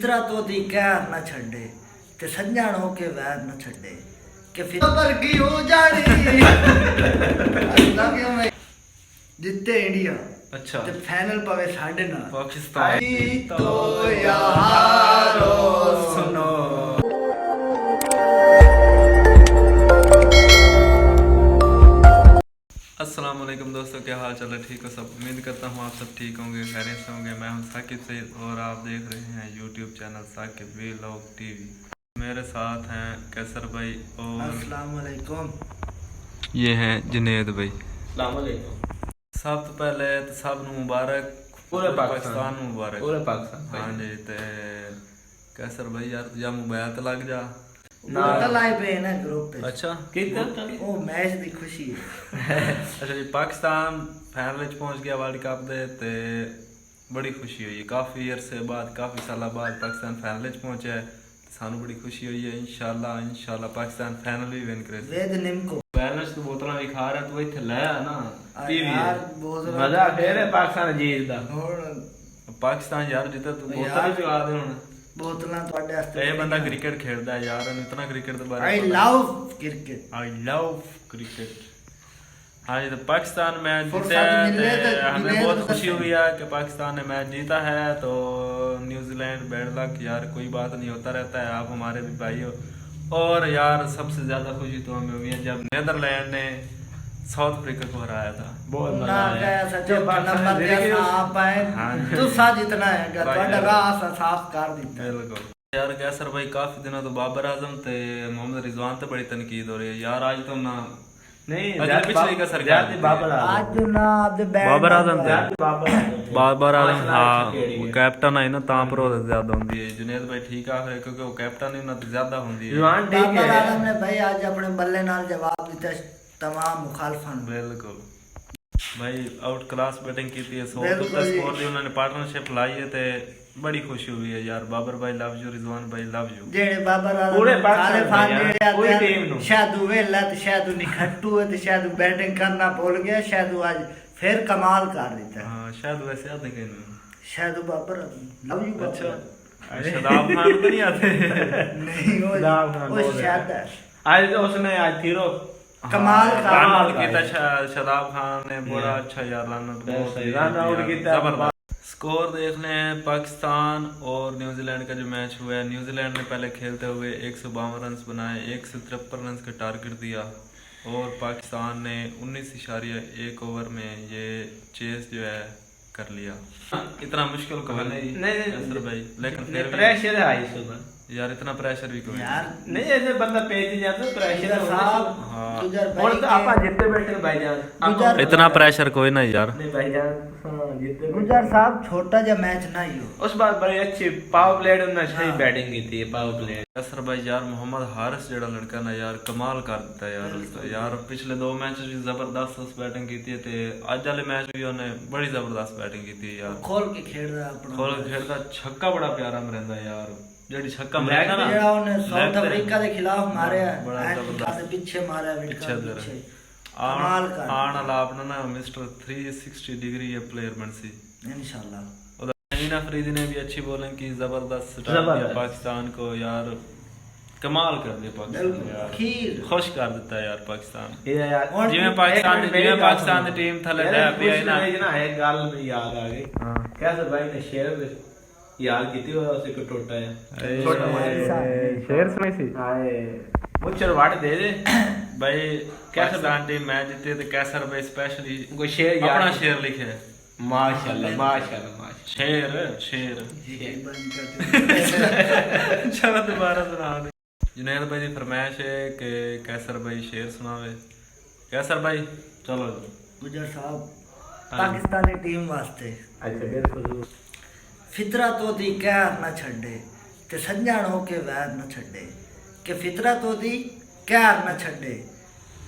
फितरा तो दी कहर न छड़े ते सज्जण हो के वैर न छड़े कि फितर की हो जानी जितते इंडिया अच्छा ते फाइनल पवे साढ़े ना पाकिस्तान तो यारो सुनो। अस्सलाम वालेकुम दोस्तों, क्या हाल चाल है? ठीक हो सब? उम्मीद करता हूँ आप सब ठीक होंगे, खैरियत से होंगे। मैं हूँ साकिब सईद और आप देख रहे हैं YouTube channel Saqib vlog TV. मेरे साथ हैं कैसर भाई और अस्सलाम वालेकुम। ये हैं जुनेद भाई। अस्सलाम वालेकुम। सब तो पहले तो सब नू मुबारक, पूरे पाकिस्तान नू मुबारक। पूरे पाकिस्तान हाँ जी। ते कैसर भाई यार तुझा मोबाइल तो लग जा ना लाइव पे है ना ग्रुप पे। अच्छा ओ मैच दी खुशी है। अच्छा जी, पाकिस्तान फाइनल च पहुंच गया वर्ल्ड कप दे ते बड़ी खुशी हुई। काफ़ी अरसे बाद, काफ़ी साल बाद पाकिस्तान फाइनल च पहुंचा है। सानू बड़ी खुशी हुई है। इंशाल्लाह पाकिस्तान फाइनल भी विन करे। वेद निमको बैलेंस तो बोतल भी खा रहा तू इत्थे ले आ ना टीवी यार बोतल मजा फिर है पाकिस्तान जीतदा। हुन पाकिस्तान यार जितना तू बोतल ही चला दे हुन। बोतलां ਤੁਹਾਡੇ ਵਾਸਤੇ ਇਹ ਬੰਦਾ क्रिकेट खेलता है यार, इतना क्रिकेट के बारे आई में love cricket. I love cricket. हाँ जी, तो पाकिस्तान मैच फुर्सत जीता है मिले तो तो हमें मिले बहुत तो खुशी सही। हुई है कि पाकिस्तान ने मैच जीता है। तो न्यूजीलैंड बैड लक यार, कोई बात नहीं, होता रहता है। आप हमारे भी भाई हो। और यार सबसे ज्यादा खुशी तो हमें हुई है जब नीदरलैंड ने साउथ अफ्रीका को हराया था। बहुत ना मजा आया। गया सच्चे जब पाकिस्तान नंबर जीत पे गए आप आए हाँ जी। तो सा जितना है भाई ਤੁਹਾਡਾ यार। ਰਾਹ ਸਾਫ਼ ਕਰ ਦਿੱਤਾ। बिल्कुल यार कैसर भाई, काफी दिनों तो बाबर आजम ते मोहम्मद रिजवान ते बड़ी तनकीद हो रही है यार। आज तो ना नहीं अगले पिछले का सरकार जाती बाबर ਅੱਜ ਨਾ ਆਪਦੇ ਬੈਂਡ बाबर आजम ते बाबर बाबर आजम माशाल्लाह हाँ अच्छी खेली है। कैप्टन है ना तां पर ज्यादा होंदी है। जुनेद भाई ठीक आखरे क्योंकि वो कैप्टन ही ना ज्यादा होंदी है। जवान ठीक ਬਾਬਰ है। ਆਲਮ ਨੇ ਭਾਈ ਅੱਜ ਆਪਣੇ ਬੱਲੇ ਨਾਲ ਜਵਾਬ ਦਿੱਤਾ तमाम मुखालफां ਨੂੰ। बिल्कुल भाई आउट क्लास बैटिंग की थी। 100 बिल्कुल प्लस जी। स्कोर दी उन्होंने, पार्टनरशिप लाई है ते बड़ी खुशी हुई है यार। बाबर भाई लव यू, रिजवान भाई लव यू। ਜਿਹੜੇ ਬਾਬਰ ਆਲਮ ਪੂਰੇ ਨੂੰ ਪਾਕਿਸਤਾਨ ਮੁਖਾਲਿਫਾਂ ਦੇ ਜਿਹੜੇ ਪੂਰੀ ਆਤੇ ਟੀਮ ਨੂੰ। ਸ਼ਾਇਦ ਵੇਲਾ ਤੇ ਸ਼ਾਇਦ ਨਿਖੱਟੂ ਹੈ ਤੇ ਸ਼ਾਇਦ ਬੈਟਿੰਗ ਕਰਨਾ ਭੁੱਲ ਗਿਆ। ਸ਼ਾਇਦ ਅੱਜ ਫਿਰ ਕਮਾਲ ਕਰ ਦਿੱਤਾ। हाँ शायद वैसे आते कहीं ਸ਼ਾਇਦ ਬਾਬਰ ਲਵ ਯੂ अच्छा शदाब खान तो नहीं आते। ਨਹੀਂ ਸ਼ਾਦਾਬ ਖਾਨ ਉਹ ਬਹੁਤ ਹੈ। ਸ਼ਾਇਦ है। आज तो उसने आज थीरो कमाल का रन किया शदाब खान ने बड़ा अच्छा यार रन आउट किया। जबरदस्त स्कोर देख लें। पाकिस्तान और न्यूजीलैंड का जो मैच हुआ है, न्यूजीलैंड ने पहले खेलते हुए 152 रन बनाए, 153 रन का टारगेट दिया और पाकिस्तान ने 19.1 ओवर में ये चेस जो है कर लिया। इतना मुश्किल कभी नहीं नहीं असर भाई, लेकिन फिर भी प्रेशर है आज सुबह। यार इतना प्रेशर भी कोई यार नहीं ऐसे बंदा पेज जाता प्रेशर गुजर साहब हाँ। गुजर और भाई तो आपा जितने बैठे भाईजान गुजर- इतना प्रेशर कोई नहीं यार। नहीं भाईजान हाँ जितने गुजर साहब छोटा जा मैच ना ही हो। उस बार बड़ी अच्छी पावर प्लेयर उन्होंने सही बैटिंग की थी। पावर प्लेयर असर भाई यार मोहम्मद हारिस जेड़ा लड़का ना यार कमाल कर दिता यार उसका। यार पिछले 2 मैच भी जबरदस्त उस बैटिंग की थी ते अज वाले मैच भी उन्हें बड़ी जबरदस्त बैटिंग की थी यार। खोल के खेल रहा अपना खोल खेलदा छक्का बड़ा प्यारा मरंदा यार। जेड़ी छक्का Leg मरंदा ਜਿਹੜਾ ना ਉਹਨੇ ਸਾਊਥ ਅਫਰੀਕਾ ਦੇ ਖਿਲਾਫ ਮਾਰਿਆ बड़ा ਐਨ जबरदस्त। ਦੇ ਪਿੱਛੇ ਮਾਰਿਆ ਵਿਕਟ ਪਿੱਛੇ ਦੇ ਪਿੱਛੇ आन कमाल कर आन वाला अपना ना मिस्टर 360 डिग्री ये प्लेयर बन सी। इंशाल्लाह। नईन अफरीदी ने भी अच्छी बॉलिंग की, जबरदस्त स्टार्ट दिया पाकिस्तान को यार। कमाल कर दिया पाकिस्तान ने यार, अखीर खुश कर देता है यार पाकिस्तान। ये यार और जिवें पाकिस्तान दी टीम थले ले पई है ना। ना एक गल में याद आ गई। हां कैसे भाई ने शेर याद की हुआ उसे को टोटा है छोटा शेर सुनाई सी हाय मुचर वाट दे दे भाई। पाकिस्तान टीम मैच जीती तो कैसर भाई स्पेशली कोई शेर याद अपना शेर लिखे है। माशाल्लाह माशाल्लाह माशाल्लाह शेर ये बंद कर दो। चलो दोबारा सुना दे। जुनैद भाई की फरमाइश है कि कैसर भाई शेर सुनावे। कैसर भाई चलो। गुजर साहब पाकिस्तानी टीम वास्ते अच्छा बिल्कुल फितरा तो दी कहर न छड़े ते सज्जण हो के वैर न छड़े कि फितरा तो दी कहर न छड़े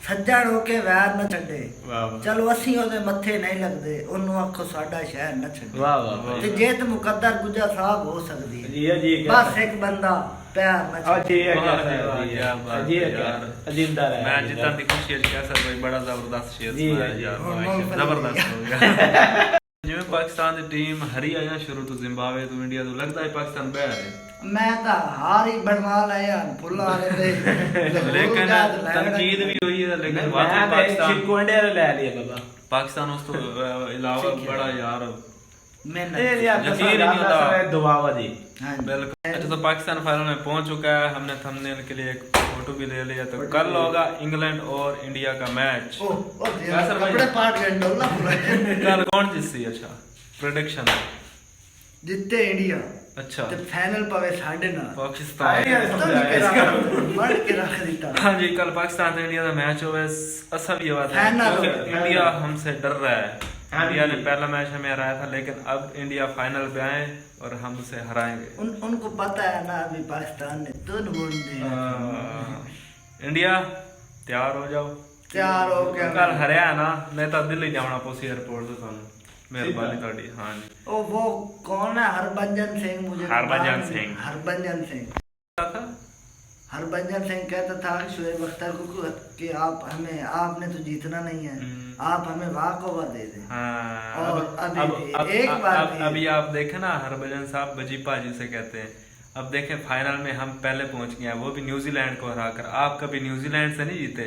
सज्जण हो के वैर न छड़े। वाह वाह चलो ਅਸੀਂ ਉਹਦੇ ਮੱਥੇ ਨਹੀਂ ਲੱਗਦੇ, ਉਹਨੂੰ ਆਖੋ ਸਾਡਾ ਸ਼ਹਿਰ ਨਾ ਛੱਡੇ। वाह वाह ਤੇ ਜੇ ਤੇ ਮੁਕੱਦਰ ਗੁਜਰ ਸਾਹਿਬ ਹੋ ਸਕਦੀ ਹੈ जी जी ਬਸ ਇੱਕ ਬੰਦਾ ਪਿਆਰ ਨਾ और ਛੱਡੇ। जी है वाह, वाह, क्या बात जी है है यार। जिंदा रहे मैच जीता दी खुशी है। कैसर भाई बड़ा जबरदस्त शेर जी, सुनाया जी। यार, और माशाल्लाह, मूंगफली जबरदस्त हो गया। ਜਿਵੇਂ ਪਾਕਿਸਤਾਨ ਦੀ ਟੀਮ ਹਰੀ ਆਇਆ ਸ਼ੁਰੂ ਤੋਂ ਜ਼ਿੰਬਾਬਵੇ ਤੋਂ ਇੰਡੀਆ ਤੋਂ ਲੱਗਦਾ ਹੈ ਪਾਕਿਸਤਾਨ ਬਹਿ ਰਿਹਾ ਮੈਂ ਤਾਂ ਹਾਰ ਹੀ ਬਣਵਾ ਲਿਆ ਫੁੱਲਾਂ ਵਾਲੇ ਦੇ ਲੇਕਿਨ ਤਨਕੀਦ ਵੀ ਹੋਈ ਹੈ ਲੇਕਿਨ ਵਾਕਈ ਮੈਂ ਪਾਕਿਸਤਾਨ ਚਿੱਕੂ ਇੰਡੀਆ ਨੇ ਲੈ ਲਿਆ ਬਾਬਾ ਪਾਕਿਸਤਾਨ ਉਸ ਤੋਂ ਇਲਾਵਾ ਬੜਾ ਯਾਰ ਮਿਹਨਤ ਇਹ यार यकीन ही नहीं होता। दुआवा जी हाँ जी। बिल्कुल। अच्छा तो पाकिस्तान फाइनल में पहुंच चुका है, हमने थंबनेल के लिए एक फोटो भी ले लिया। तो कल होगा इंग्लैंड और इंडिया का मैच। ओ ओ कैसा भाई? कपड़े पाट गए डोला पूरा कल कौन जीतती? अच्छा प्रेडिक्शन जितते इंडिया अच्छा ते फाइनल पावे साढ़े ना पाकिस्तान मर के रख देता। हाँ जी कल पाकिस्तान और इंडिया का मैच हुआ है। अच्छा भी हुआ था फाइनल क्योंकि हुआ। इंडिया हमसे डर रहा है। हाँ इंडिया जी। ने पहला मैच हमें हराया था लेकिन अब इंडिया फाइनल पे आए और हम उसे हराएंगे। उनको पता है ना अभी पाकिस्तान ने तुन बोल दिया। इंडिया तैयार हो जाओ तैयार हो गया कल हरिया ना नहीं तो दिल्ली जाना पोसी एयरपोर्ट से थानू मेहरबानी थोड़ी। हाँ जी ओ वो कौन है हरभजन सिंह मुझे हरभजन सिंह। हरभजन सिंह क्या था? हरभजन सिंह कहता था शोएब अख्तर को कि आप हमें आपने तो जीतना नहीं है आप हमें वाक ओवर दे दें। हाँ और अब अभी एक बार भी- अभी आप देखें ना हरभजन साहब बजीपा जिसे कहते हैं। अब देखें फाइनल में हम पहले पहुंच गए हैं वो भी न्यूजीलैंड को हराकर। आप कभी न्यूजीलैंड से नहीं जीते।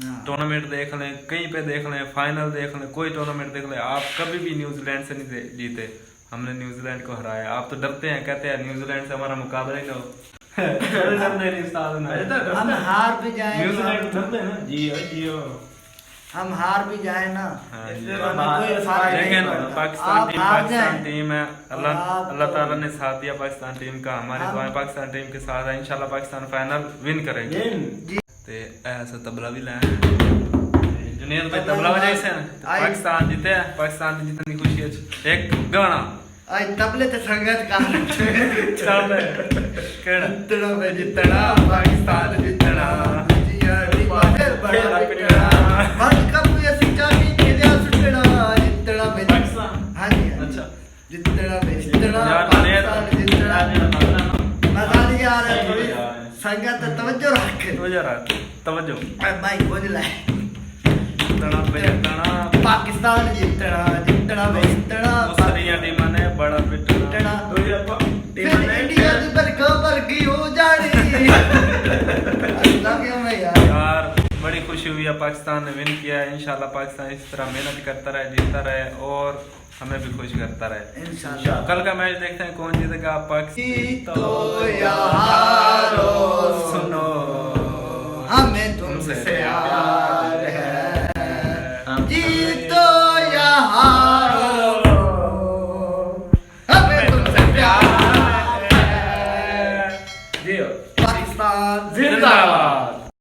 हाँ। टूर्नामेंट देख लें कहीं पे देख लें फाइनल देख लें कोई टूर्नामेंट देख लें आप कभी भी न्यूजीलैंड से नहीं जीते। हमने न्यूजीलैंड को हराया। आप तो डरते हैं कहते हैं न्यूजीलैंड से हमारा मुकाबला ही ना हो। डरते नहीं उस्ताद ना। हम हार भी जाए न्यूजीलैंड डरते हैं ना जियो जियो हम हार भी जाए ना हाँ जी। तो हमें कोई फर्क नहीं लेकिन पड़ता। पाकिस्तान आप टीम हार पाकिस्तान जाएं। टीम है अल्लाह आप अल्लाह तो- ताला ने साथ दिया पाकिस्तान टीम का। हमारी दुआएं पाकिस्तान टीम के साथ है। इंशाल्लाह पाकिस्तान फाइनल विन करेगी। ते ऐसा तबला भी लाया जुनेद भाई तबला बजाई से ना पाकिस्तान जीते है। पाकिस्तान की जीतने की खुशी है। एक गाना आज तबले ते संगत का चल केड़ा जितना में जितना पाकिस्तान जितना जिया दी बाहर बड़ा पिटना वर्ल्ड कप में सिक्का की खेलिया सुटना जितना में पाकिस्तान। हाँ जी हाँ जी। अच्छा जितना में जितना यार पाकिस्तान जितना मजा नहीं आ रहा है थोड़ी यार। संगत तवज्जो रख तो जरा तवज्जो माइक खोज लाए तना पे तना पाकिस्तान जितना जितना में जितना दूसरी टीम ने बड़ा पिटना जितना फिर इंडिया की बरखा की हो जानी अल्लाह के मैं यार यार बड़ी खुशी हुई है पाकिस्तान ने विन किया है। इंशाल्लाह पाकिस्तान इस तरह मेहनत करता रहे जीतता रहे और हमें भी खुश करता रहे। इंशाल्लाह कल का मैच देखते हैं कौन जीतेगा। पाकिस्तान तो यारो सुनो हमें तुमसे प्यार है जीतो या हारो हमें तुमसे प्यार है जियो पाकिस्तान जिंदाबाद।